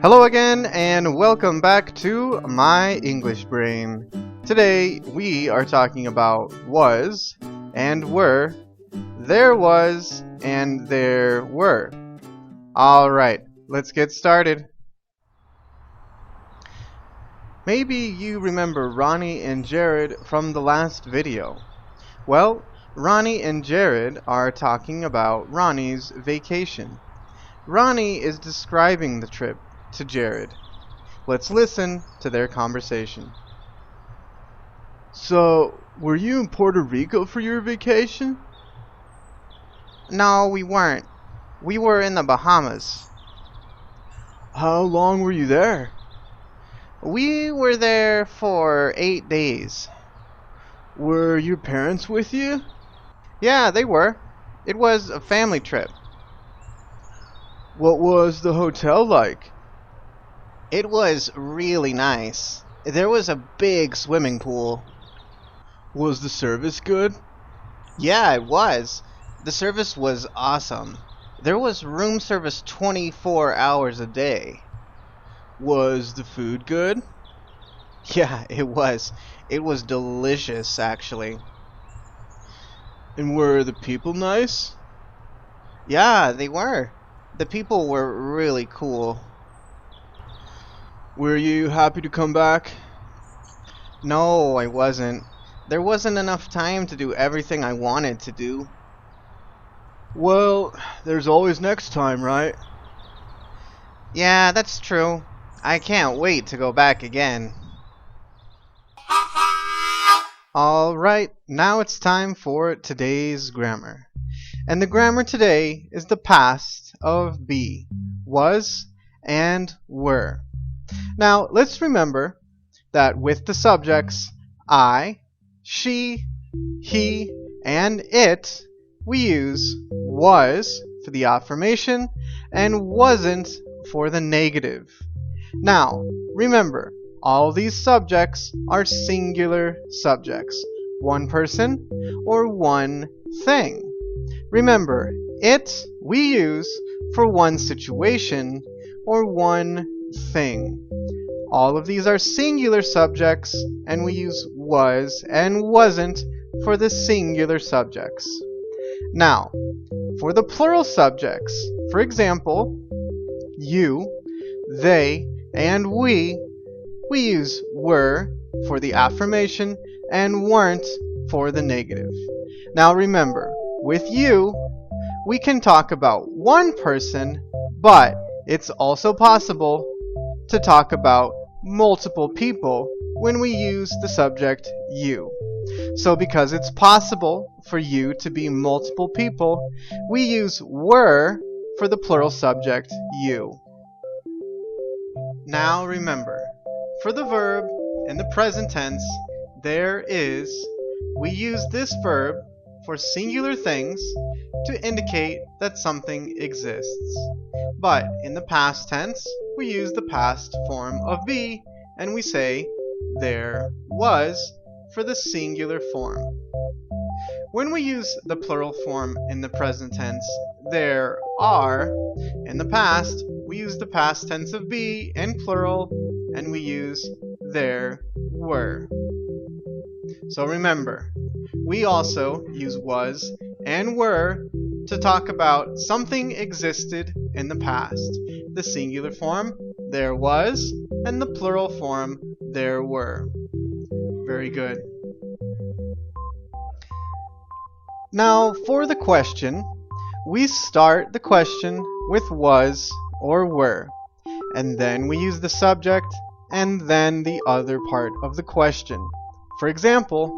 Hello again and welcome back to my English brain. Today we are talking about was and were, there was and there were. Alright, let's get started. Maybe you remember Ronnie and Jared from the last video. Well, Ronnie and Jared are talking about Ronnie's vacation. Ronnie is describing the trip to Jared. Let's listen to their conversation. So, were you in Puerto Rico for your vacation? No, we weren't. We were in the Bahamas. How long were you there? We were there for 8 days. Were your parents with you? Yeah, they were. It was a family trip. What was the hotel like? It was really nice. There was a big swimming pool. Was the service good? Yeah, it was. The service was awesome. There was room service 24 hours a day. Was the food good? Yeah, it was. It was delicious, actually. And were the people nice? Yeah, they were. The people were really cool. Were you happy to come back? No, I wasn't. There wasn't enough time to do everything I wanted to do. Well, there's always next time, right? Yeah, that's true. I can't wait to go back again. Alright, now it's time for today's grammar. And the grammar today is the past of be, was, and were. Now, let's remember that with the subjects I, she, he, and it, we use was for the affirmation and wasn't for the negative. Now, remember, all these subjects are singular subjects. One person or one thing. Remember, it we use for one situation or one thing. All of these are singular subjects, and we use was and wasn't for the singular subjects. Now, for the plural subjects, for example, you, they, and we use were for the affirmation and weren't for the negative. Now remember, with you, we can talk about one person, but it's also possible to talk about multiple people when we use the subject you. So because it's possible for you to be multiple people, we use were for the plural subject you. Now remember, for the verb in the present tense, there is, we use this verb for singular things to indicate that something exists. But in the past tense, we use the past form of be, and we say there was for the singular form. When we use the plural form in the present tense, there are, in the past, we use the past tense of be in plural, and we use there were. So remember, we also use was and were to talk about something existed in the past. The singular form, there was, and the plural form, there were. Very good. Now, for the question, we start the question with was or were, and then we use the subject and then the other part of the question. For example,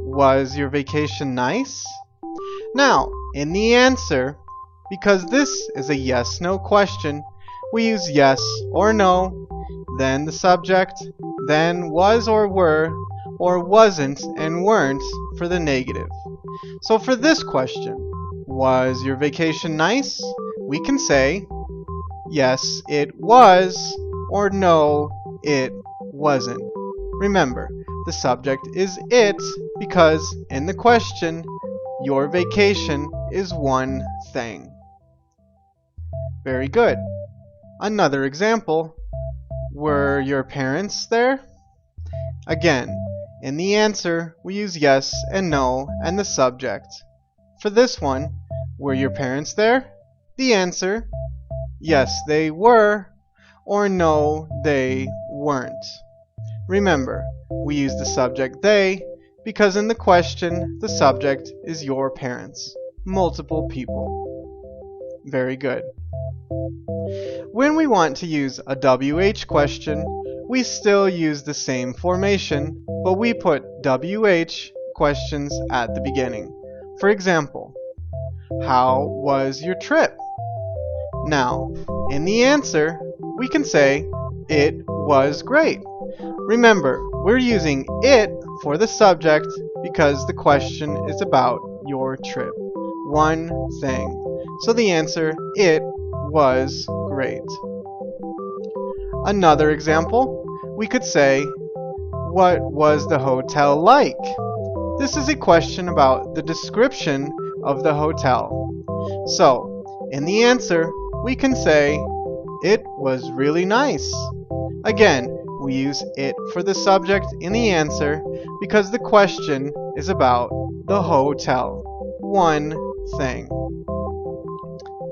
was your vacation nice? Now, in the answer, because this is a yes-no question, we use yes or no, then the subject, then was or were, or wasn't and weren't for the negative. So for this question, was your vacation nice? We can say, yes, it was, or no, it wasn't. Remember, the subject is it because in the question, your vacation is one thing. Very good. Another example, were your parents there? Again, in the answer, we use yes and no and the subject. For this one, were your parents there? The answer, yes they were, or no they weren't. Remember, we use the subject they because in the question, the subject is your parents, multiple people. Very good. When we want to use a WH question, we still use the same formation, but we put WH questions at the beginning. For example, how was your trip? Now, in the answer, we can say, it was great. Remember, we're using it for the subject because the question is about your trip. One thing. So the answer, it was great. Another example, we could say, what was the hotel like? This is a question about the description of the hotel. So, in the answer, we can say, it was really nice. Again, we use it for the subject in the answer because the question is about the hotel. One thing.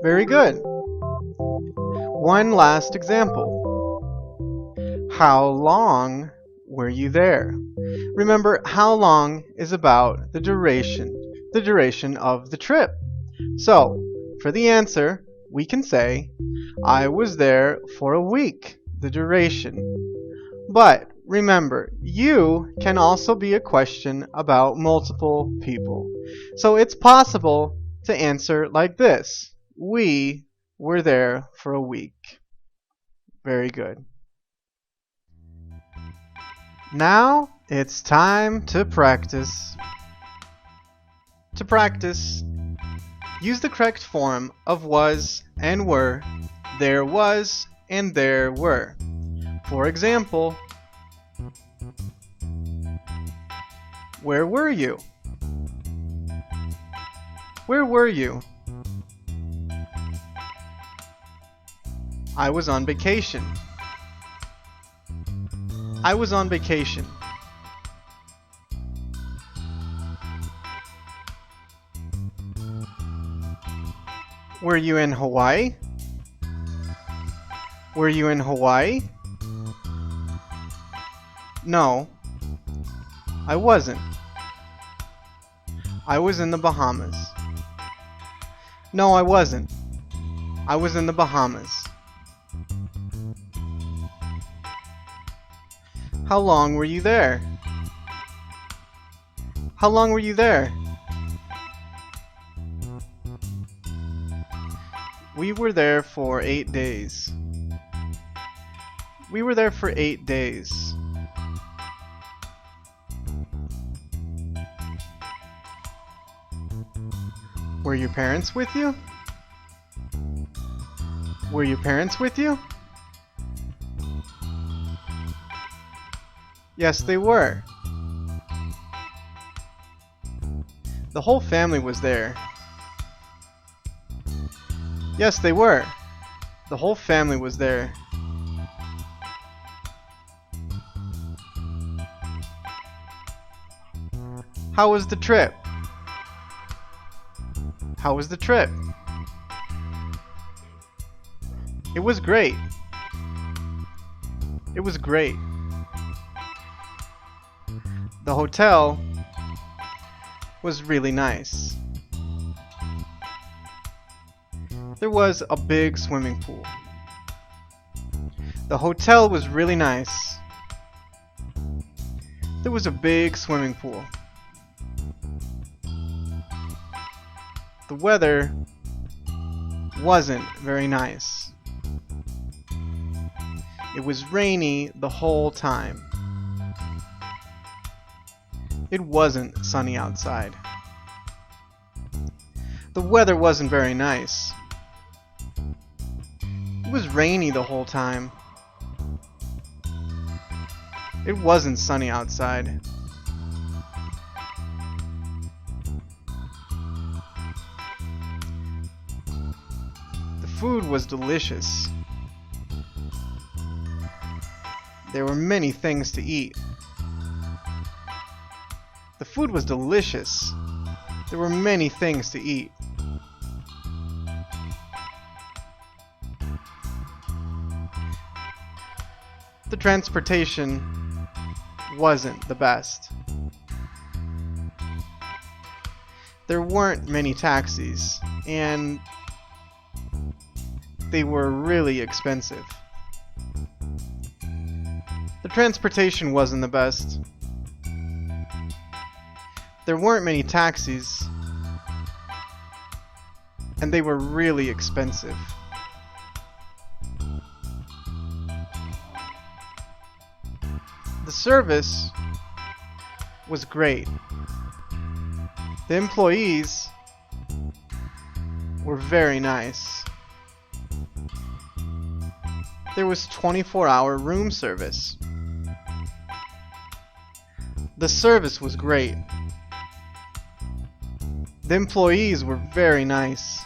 Very good. One last example. How long were you there? Remember, how long is about the duration of the trip. So, for the answer, we can say, I was there for a week, the duration. But remember, you can also be a question about multiple people. So it's possible to answer like this. We were there for a week. Very good. Now it's time to practice. To practice, use the correct form of was and were, there was and there were. For example, where were you? Where were you? I was on vacation. I was on vacation. Were you in Hawaii? Were you in Hawaii? No, I wasn't. I was in the Bahamas. No, I wasn't. I was in the Bahamas. How long were you there? How long were you there? We were there for 8 days. We were there for 8 days. Were your parents with you? Were your parents with you? Yes, they were. The whole family was there. Yes, they were. The whole family was there. How was the trip? How was the trip? It was great. It was great. The hotel was really nice. There was a big swimming pool. The hotel was really nice. There was a big swimming pool. The weather wasn't very nice. It was rainy the whole time. It wasn't sunny outside. The weather wasn't very nice. It was rainy the whole time. It wasn't sunny outside. The food was delicious. There were many things to eat. The food was delicious. There were many things to eat. The transportation wasn't the best. There weren't many taxis, and they were really expensive. The transportation wasn't the best. There weren't many taxis, and they were really expensive. The service was great. The employees were very nice. There was 24-hour room service. The service was great. The employees were very nice.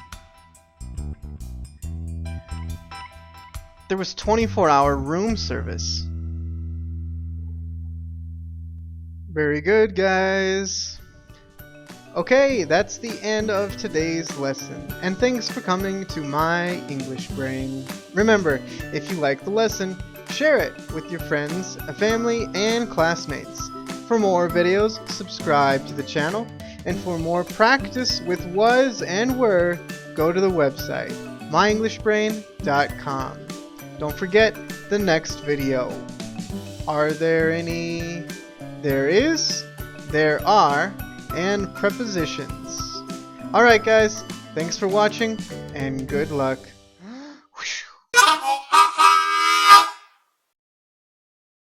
There was 24-hour room service. Very good, guys. Okay, that's the end of today's lesson, and thanks for coming to my English Brain. Remember, if you like the lesson, share it with your friends, family, and classmates. For more videos, subscribe to the channel, and for more practice with was and were, go to the website, myenglishbrain.com. Don't forget the next video. Are there any? There is, there are, and prepositions. Alright guys, thanks for watching, and good luck.